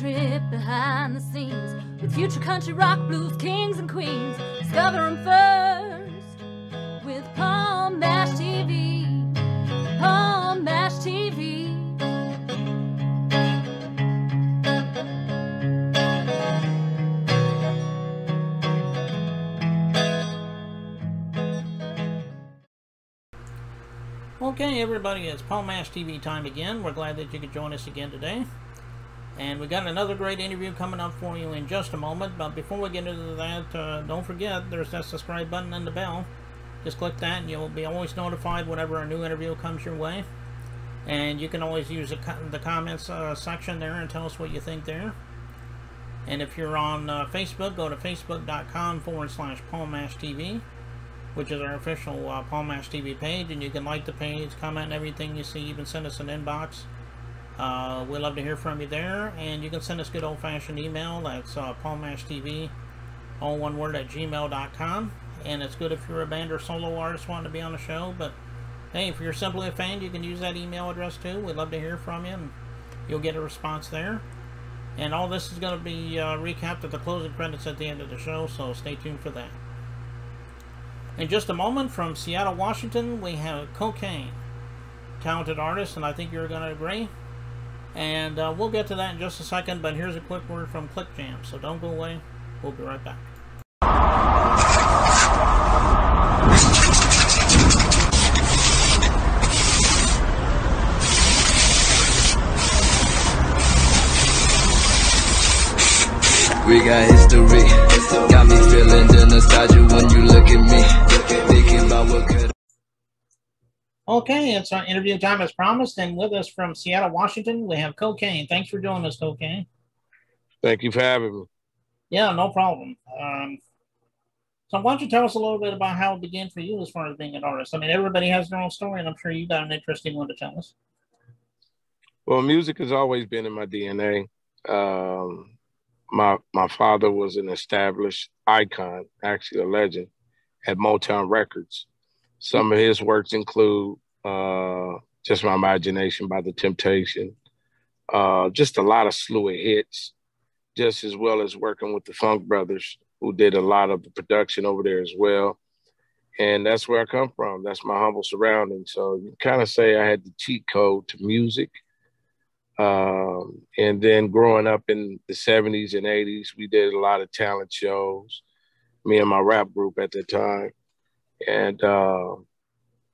trip behind the scenes with future country rock blues kings and queens. Discover them first with Palm Mash TV. Palm Mash TV. Okay, everybody, it's Palm Mash TV time again. We're glad that you could join us again today. And we got another great interview coming up for you in just a moment. But before we get into that, don't forget, there's that subscribe button and the bell. Just click that and you'll be always notified whenever a new interview comes your way. And you can always use the comments section there and tell us what you think there. And if you're on Facebook, go to facebook.com/PalmMashTV, which is our official Palm Mash TV page, and you can like the page, comment on everything you see, even send us an inbox. We love to hear from you there, and you can send us good old-fashioned email. That's palmmashtv, all one word, at gmail.com. And it's good if you're a band or solo artist wanting to be on the show, but hey, if you're simply a fan, you can use that email address too. We'd love to hear from you, and you'll get a response there. And all this is going to be recapped at the closing credits at the end of the show, so stay tuned for that. In just a moment, from Seattle, Washington, we have Kokane, talented artist, and I think you're going to agree. And we'll get to that in just a second, but here's a quick word from ClickJam, so don't go away. We'll be right back. We got history, got me feeling the nostalgia when you look at me, thinking about what could. Okay, it's our interview time as promised, and with us from Seattle, Washington, we have Kokane. Thanks for joining us, Kokane. Thank you for having me. Yeah, no problem. So why don't you tell us a little bit about how it began for you as far as being an artist? I mean, everybody has their own story, and I'm sure you got an interesting one to tell us. Well, music has always been in my DNA. My father was an established icon, actually a legend, at Motown Records. Some of his works include Just My Imagination by The Temptation, just a lot of slew of hits, just as well as working with the Funk Brothers, who did a lot of the production over there as well. And that's where I come from. That's my humble surroundings. So you kind of say I had the cheat code to music. And then growing up in the 70s and 80s, we did a lot of talent shows, me and my rap group at the time. And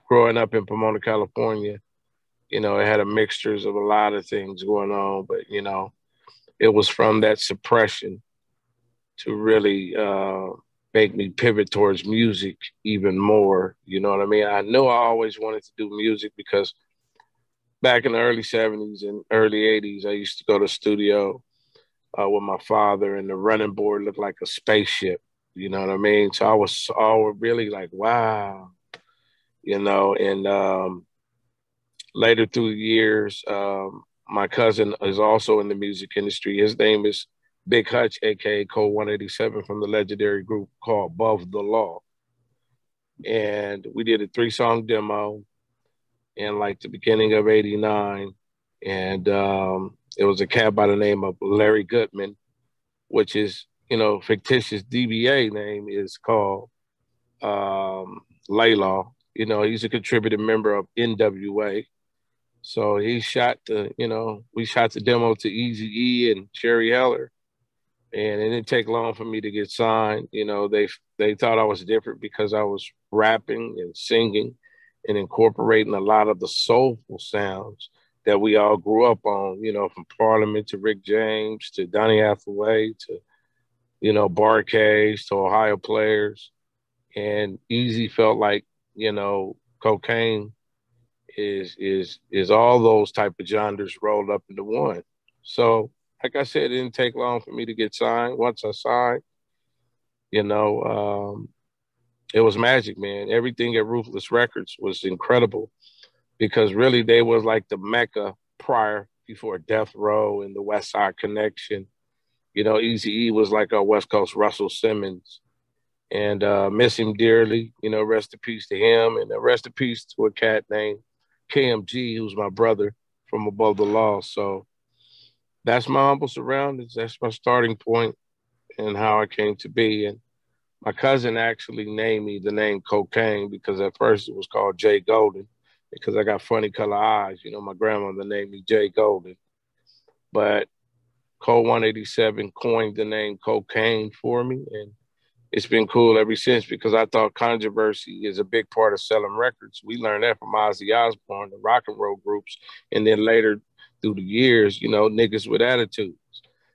growing up in Pomona, California, you know, it had a mixtures of a lot of things going on, but, you know, it was from that suppression to really make me pivot towards music even more. You know what I mean? I knew I always wanted to do music because back in the early 70s and early 80s, I used to go to the studio with my father, and the running board looked like a spaceship. You know what I mean? So I was all really like, wow, you know, and later through the years, my cousin is also in the music industry. His name is Big Hutch, a.k.a. Code 187, from the legendary group called Above the Law. And we did a 3-song demo in like the beginning of '89. And it was a cat by the name of Larry Goodman, which is, you know, fictitious DBA name is called Laylaw. You know, he's a contributing member of NWA. So he shot the, you know, we shot the demo to Eazy-E and Cherry Heller. And it didn't take long for me to get signed. You know, they thought I was different because I was rapping and singing and incorporating a lot of the soulful sounds that we all grew up on, you know, from Parliament to Rick James to Donny Hathaway to, you know, Bar-Kays to Ohio Players. And Easy felt like, you know, Kokane is all those type of genres rolled up into one. So, like I said, it didn't take long for me to get signed. Once I signed, you know, it was magic, man. Everything at Ruthless Records was incredible because really they was like the Mecca prior before Death Row and the West Side Connection. You know, Eazy-E was like our West Coast Russell Simmons. And miss him dearly, you know, rest in peace to him. And rest in peace to a cat named KMG, who's my brother from Above the Law. So that's my humble surroundings. That's my starting point and how I came to be. And my cousin actually named me the name Kokane because at first it was called Jay Golden because I got funny color eyes. You know, my grandmother named me Jay Golden. But Code 187 coined the name cocaine for me. And it's been cool ever since because I thought controversy is a big part of selling records. We learned that from Ozzy Osbourne, the rock and roll groups, and then later through the years, you know, niggas with attitudes.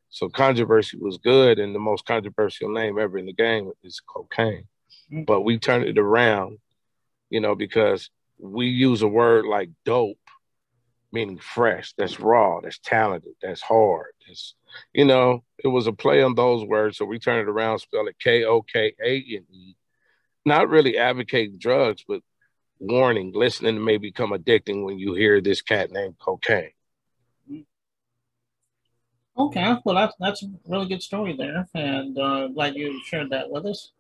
So controversy was good, and the most controversial name ever in the game is cocaine. But we turned it around, you know, because we use a word like dope, meaning fresh, that's raw, that's talented, that's hard. That's, you know, it was a play on those words. So we turned it around, spell it Kokane. Not really advocating drugs, but warning, listening may become addicting when you hear this cat named Cocaine. Okay, well that's a really good story there, and glad you shared that with us.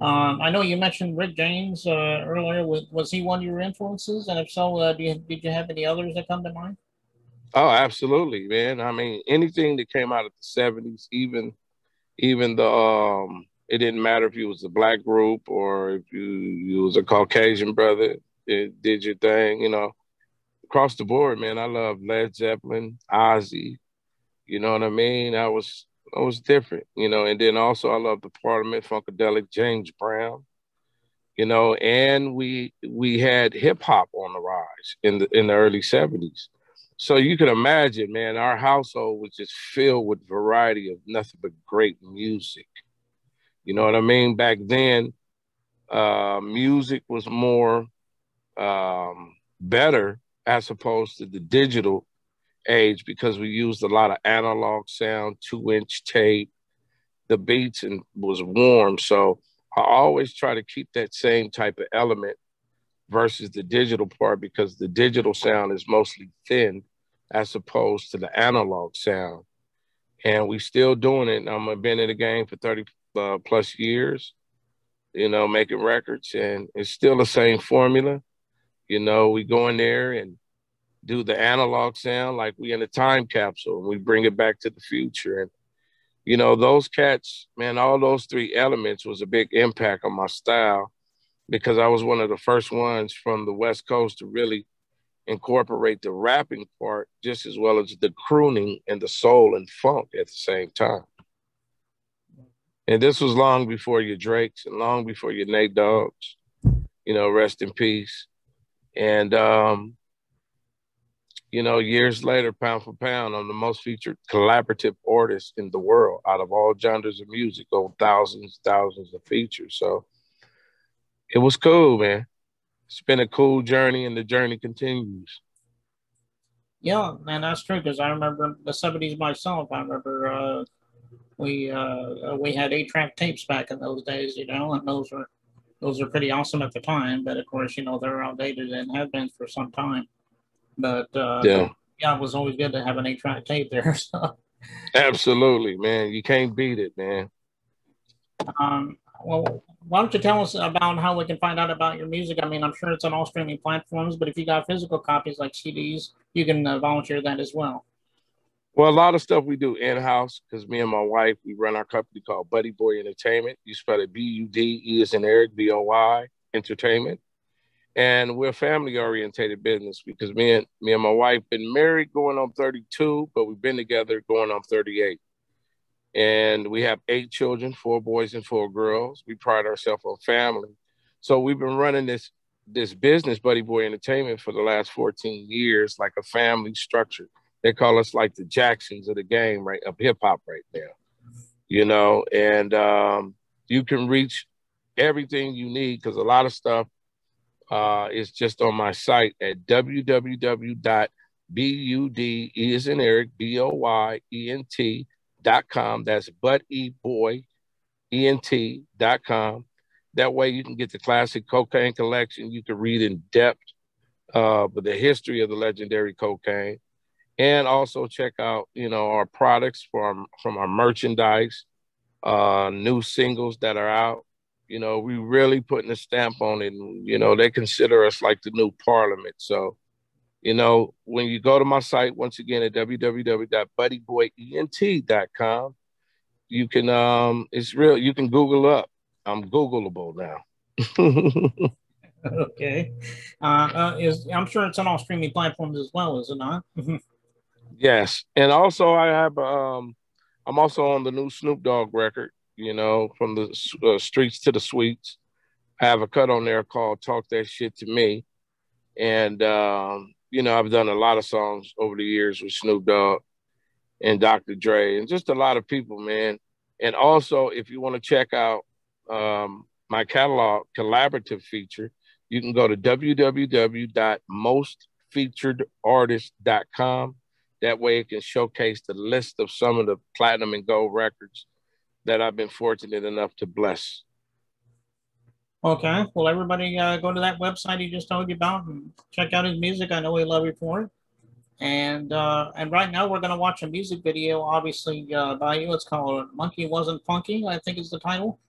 I know you mentioned Rick James earlier. Was he one of your influences? And if so, did you have any others that come to mind? Oh, absolutely, man. I mean, anything that came out of the '70s, even the it didn't matter if you was a black group or if you was a Caucasian brother, it did your thing, you know. Across the board, man. I love Led Zeppelin, Ozzy. You know what I mean? I was different, you know. And then also I love the Parliament, Funkadelic, James Brown, you know. And we had hip hop on the rise in the early '70s. So you can imagine, man, our household was just filled with variety of nothing but great music. You know what I mean? Back then, music was more better as opposed to the digital age because we used a lot of analog sound, 2-inch tape. The beats and was warm, so I always try to keep that same type of element versus the digital part because the digital sound is mostly thin as opposed to the analog sound. And we still doing it. I've been in the game for 30 plus years, you know, making records, and it's still the same formula. You know, we go in there and do the analog sound like we in a time capsule and we bring it back to the future. And, you know, those cats, man, all those three elements was a big impact on my style because I was one of the first ones from the West Coast to really incorporate the rapping part just as well as the crooning and the soul and funk at the same time. And this was long before your Drakes and long before your Nate Dogs, you know, rest in peace. And, you know, years later, pound for pound, I'm the most featured collaborative artist in the world out of all genres of music, over thousands of features. So it was cool, man. It's been a cool journey, and the journey continues. Yeah, man, that's true. Because I remember the '70s myself. I remember we had 8-track tapes back in those days, you know, and those are pretty awesome at the time. But of course, you know, they're outdated and have been for some time. But Yeah, yeah, it was always good to have an 8-track tape there. So, absolutely, man. You can't beat it, man. well, why don't you tell us about how we can find out about your music? I mean, I'm sure it's on all streaming platforms, but if you got physical copies like CDs, you can volunteer that as well. Well, a lot of stuff we do in house because me and my wife, we run our company called Buddy Boy Entertainment. You spell it BUDE as in Eric, BOY Entertainment. And we're a family orientated business because me and my wife been married going on 32, but we've been together going on 38. And we have 8 children, 4 boys and 4 girls. We pride ourselves on family. So we've been running this business, Buddy Boy Entertainment, for the last 14 years, like a family structure. They call us like the Jacksons of the game, right, of hip hop right now, you know. And you can reach everything you need because a lot of stuff is just on my site at www.bud, E as in Eric, BOYENT.com. That's BuddyBoyENT.com. That way you can get the classic cocaine collection. You can read in depth but the history of the legendary cocaine. And also check out, you know, our products from our merchandise, new singles that are out. You know, we really putting a stamp on it. And, you know, they consider us like the new Parliament. So You know, when you go to my site, once again, at www.buddyboyent.com, you can, it's real, you can Google up. I'm Googleable now. Okay. I'm sure it's on all streaming platforms as well, is it not? Yes. And also I have, I'm also on the new Snoop Dogg record, you know, from the streets to the suites. I have a cut on there called Talk That Shit to Me. And, you know, I've done a lot of songs over the years with Snoop Dogg and Dr. Dre and just a lot of people, man. And also, if you want to check out my catalog collaborative feature, you can go to www.mostfeaturedartist.com. That way it can showcase the list of some of the platinum and gold records that I've been fortunate enough to bless. Okay. Well, everybody go to that website he just told you about and check out his music. I know we love you for it. And right now we're going to watch a music video, obviously, by you. It's called Monkey Wasn't Funky, I think is the title.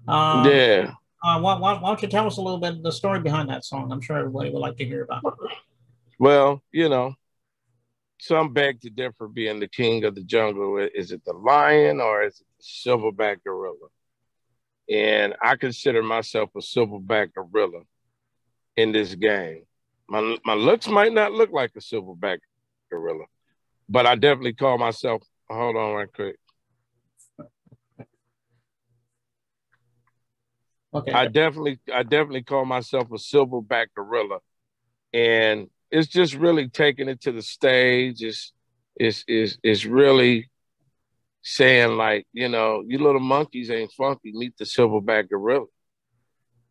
Yeah. Why don't you tell us a little bit of the story behind that song? I'm sure everybody would like to hear about it. Well, you know, some beg to differ being the king of the jungle. Is it the lion or is it the silverback gorilla? And I consider myself a silverback gorilla in this game. My looks might not look like a silverback gorilla, but I definitely call myself, hold on right quick. Okay. I definitely call myself a silverback gorilla. And it's just really taking it to the stage. It's really saying, like, you know, you little monkeys ain't funky, meet the silverback gorilla.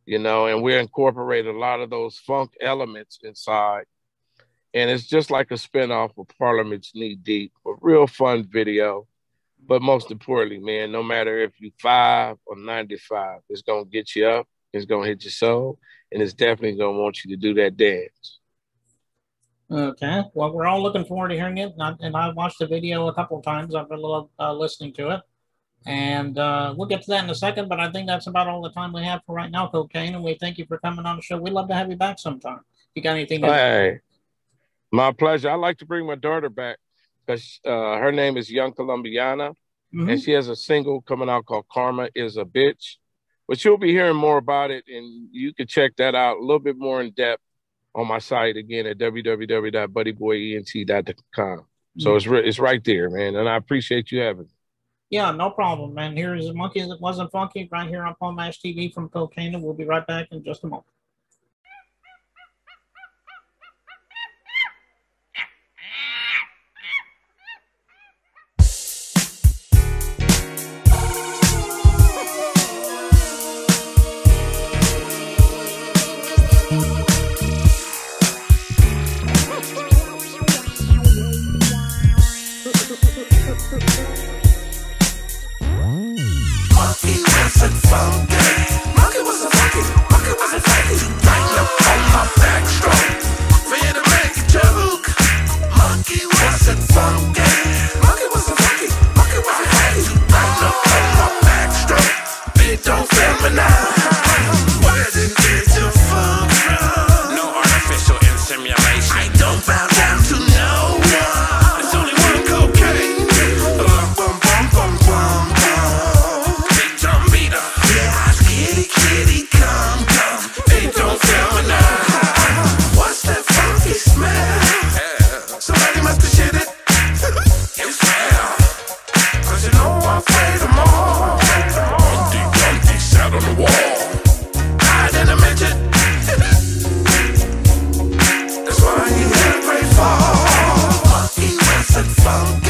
You know, and we incorporate a lot of those funk elements inside. And it's just like a spinoff of Parliament's Knee Deep, a real fun video. But most importantly, man, no matter if you're 5 or 95, it's going to get you up, it's going to hit your soul, and it's definitely going to want you to do that dance. Okay. Well, we're all looking forward to hearing it. And I've watched the video a couple of times. I've been listening to it. And we'll get to that in a second, but I think that's about all the time we have for right now, Kokane. And we thank you for coming on the show. We'd love to have you back sometime. You got anything to Hey, my pleasure. I'd like to bring my daughter back because her name is Young Colombiana, and she has a single coming out called Karma is a Bitch. But you'll be hearing more about it, and you can check that out a little bit more in depth on my site again at www.buddyboyent.com. So it's right there, man. And I appreciate you having me. Yeah, no problem, man. Here's a Monkey That Wasn't Funky right here on Paul Mash TV from Kokane. We'll be right back in just a moment. Funky.